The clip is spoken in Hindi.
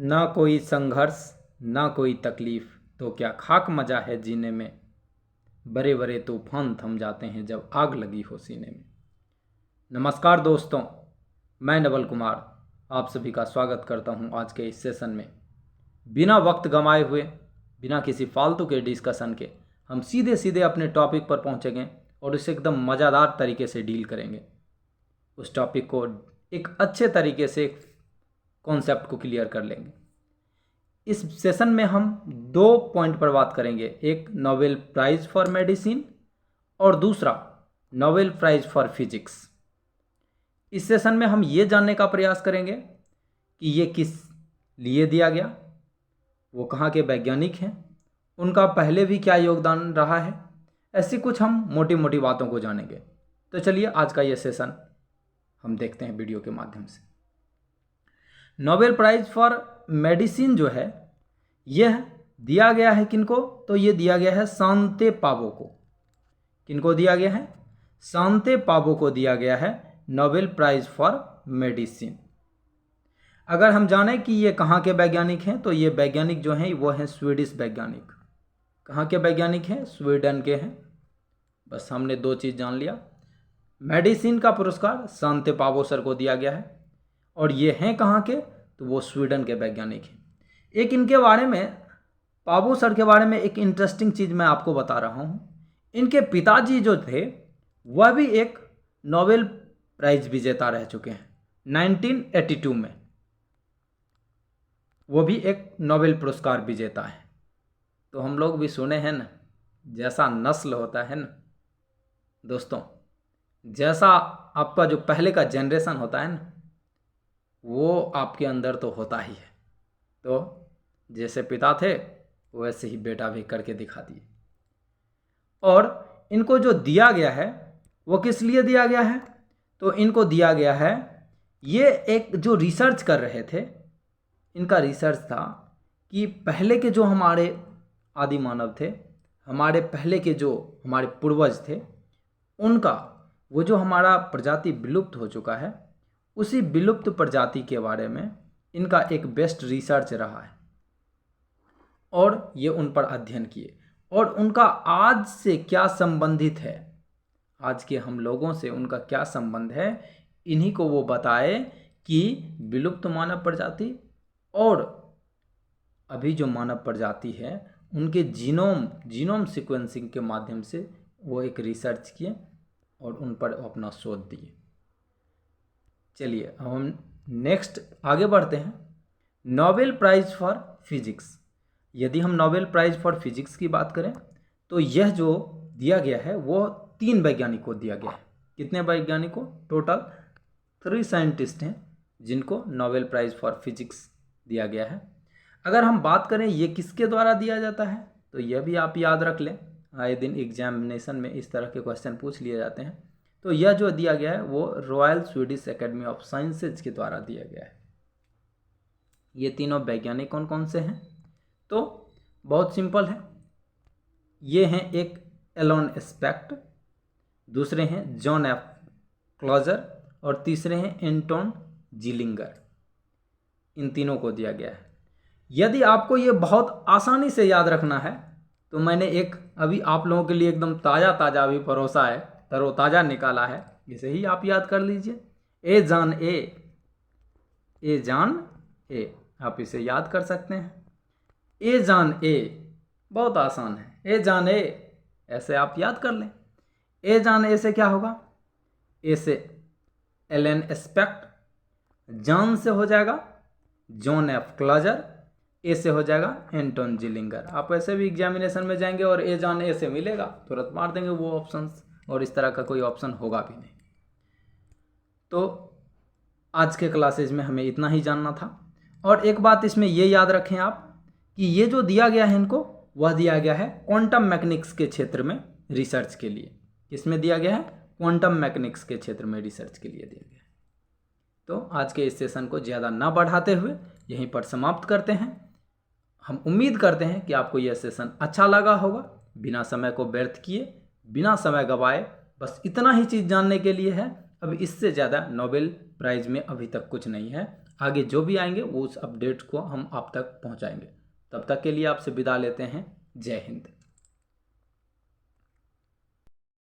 ना कोई संघर्ष ना कोई तकलीफ, तो क्या खाक मजा है जीने में। बड़े बड़े तूफान थम जाते हैं जब आग लगी हो सीने में। नमस्कार दोस्तों, मैं नवल कुमार आप सभी का स्वागत करता हूं आज के इस सेशन में। बिना वक्त गंवाए हुए, बिना किसी फालतू के डिस्कशन के हम सीधे सीधे अपने टॉपिक पर पहुंचेंगे और उसे एकदम मज़ेदार तरीके से डील करेंगे। उस टॉपिक को एक अच्छे तरीके से कॉन्सेप्ट को क्लियर कर लेंगे। इस सेशन में हम 2 पॉइंट पर बात करेंगे, एक नोबेल प्राइज़ फॉर मेडिसिन और दूसरा नोबेल प्राइज़ फॉर फिजिक्स। इस सेशन में हम ये जानने का प्रयास करेंगे कि ये किस लिए दिया गया, वो कहाँ के वैज्ञानिक हैं, उनका पहले भी क्या योगदान रहा है। ऐसी कुछ हम मोटी मोटी बातों को जानेंगे। तो चलिए आज का ये सेशन हम देखते हैं वीडियो के माध्यम से। नोबेल प्राइज़ फॉर मेडिसिन जो है यह दिया गया है किनको, तो ये दिया गया है शांते पाबो को। किनको दिया गया है? शांते पाबो को दिया गया है नोबेल प्राइज़ फॉर मेडिसिन। अगर हम जानें कि ये कहाँ के वैज्ञानिक हैं, तो ये वैज्ञानिक जो हैं वो हैं स्वीडिश वैज्ञानिक। कहाँ के वैज्ञानिक हैं? स्वीडन के हैं। बस हमने 2 चीज़ जान लिया। मेडिसिन का पुरस्कार शांते पाबो सर को दिया गया है और ये हैं कहाँ के, तो वो स्वीडन के वैज्ञानिक हैं। एक इनके बारे में, पाबो सर के बारे में एक इंटरेस्टिंग चीज़ मैं आपको बता रहा हूँ। इनके पिताजी जो थे वह भी एक नोबेल प्राइज़ विजेता रह चुके हैं 1982 में। वो भी एक नोबेल पुरस्कार विजेता है। तो हम लोग भी सुने हैं ना, जैसा नस्ल होता है ना दोस्तों, जैसा आपका जो पहले का जनरेशन होता है ना, वो आपके अंदर तो होता ही है। तो जैसे पिता थे वैसे ही बेटा भी करके दिखा दिए। और इनको जो दिया गया है वो किस लिए दिया गया है, तो इनको दिया गया है, ये एक जो रिसर्च कर रहे थे, इनका रिसर्च था कि पहले के जो हमारे आदि मानव थे, हमारे पहले के जो हमारे पूर्वज थे, उनका वो जो हमारा प्रजाति विलुप्त हो चुका है, उसी विलुप्त प्रजाति के बारे में इनका एक बेस्ट रिसर्च रहा है। और ये उन पर अध्ययन किए और उनका आज से क्या संबंधित है, आज के हम लोगों से उनका क्या संबंध है, इन्हीं को वो बताए कि विलुप्त मानव प्रजाति और अभी जो मानव प्रजाति है उनके जीनोम सीक्वेंसिंग के माध्यम से वो एक रिसर्च किए और उन पर अपना शोध दिए। चलिए अब हम नेक्स्ट आगे बढ़ते हैं। Nobel prize for physics. यदि हम नोबेल प्राइज़ फॉर फिजिक्स की बात करें तो यह जो दिया गया है वो 3 वैज्ञानिक को दिया गया है। कितने वैज्ञानिक को? टोटल 3 साइंटिस्ट हैं जिनको नोबेल प्राइज़ फॉर फिजिक्स दिया गया है। अगर हम बात करें ये किसके द्वारा दिया जाता है, तो यह भी आप याद रख लें, आए दिन एग्जामिनेशन में इस तरह के क्वेश्चन पूछ लिए जाते हैं। तो यह जो दिया गया है वो royal Swedish academy of sciences के द्वारा दिया गया है। ये तीनों वैज्ञानिक कौन कौन से हैं, तो बहुत सिंपल है। ये हैं, एक एलन स्पेक्ट, दूसरे हैं जॉन एफ क्लॉजर और तीसरे हैं एंटोन जिलिंगर। इन तीनों को दिया गया है। यदि आपको ये बहुत आसानी से याद रखना है तो मैंने एक अभी आप लोगों के लिए एकदम ताज़ा अभी परोसा है, तरोताज़ा निकाला है, इसे ही आप याद कर लीजिए। ए जान ए, आप इसे याद कर सकते हैं। ए जान ए बहुत आसान है। ए जान ए ऐसे आप याद कर लें। ए जान ए से क्या होगा? ए से एलन स्पेक्ट, जॉन से हो जाएगा जॉन एफ क्लॉजर, ए से हो जाएगा एंटोन जिलिंगर। आप ऐसे भी एग्जामिनेशन में जाएंगे और ए जान ए से मिलेगा, तुरंत मार देंगे वो ऑप्शंस, और इस तरह का कोई ऑप्शन होगा भी नहीं। तो आज के क्लासेज में हमें इतना ही जानना था। और एक बात इसमें ये याद रखें आप कि ये जो दिया गया है इनको, वह दिया गया है क्वांटम मैकेनिक्स के क्षेत्र में रिसर्च के लिए। किसमें दिया गया है? क्वांटम मैकेनिक्स के क्षेत्र में रिसर्च के लिए दिया गया है। तो आज के इस सेशन को ज़्यादा ना बढ़ाते हुए यहीं पर समाप्त करते हैं। हम उम्मीद करते हैं कि आपको यह सेशन अच्छा लगा होगा। बिना समय को व्यर्थ किए, बिना समय गवाए, बस इतना ही चीज़ जानने के लिए है। अब इससे ज़्यादा नोबेल प्राइज में अभी तक कुछ नहीं है। आगे जो भी आएंगे वो उस अपडेट को हम आप तक पहुंचाएंगे। तब तक के लिए आपसे विदा लेते हैं। जय हिंद।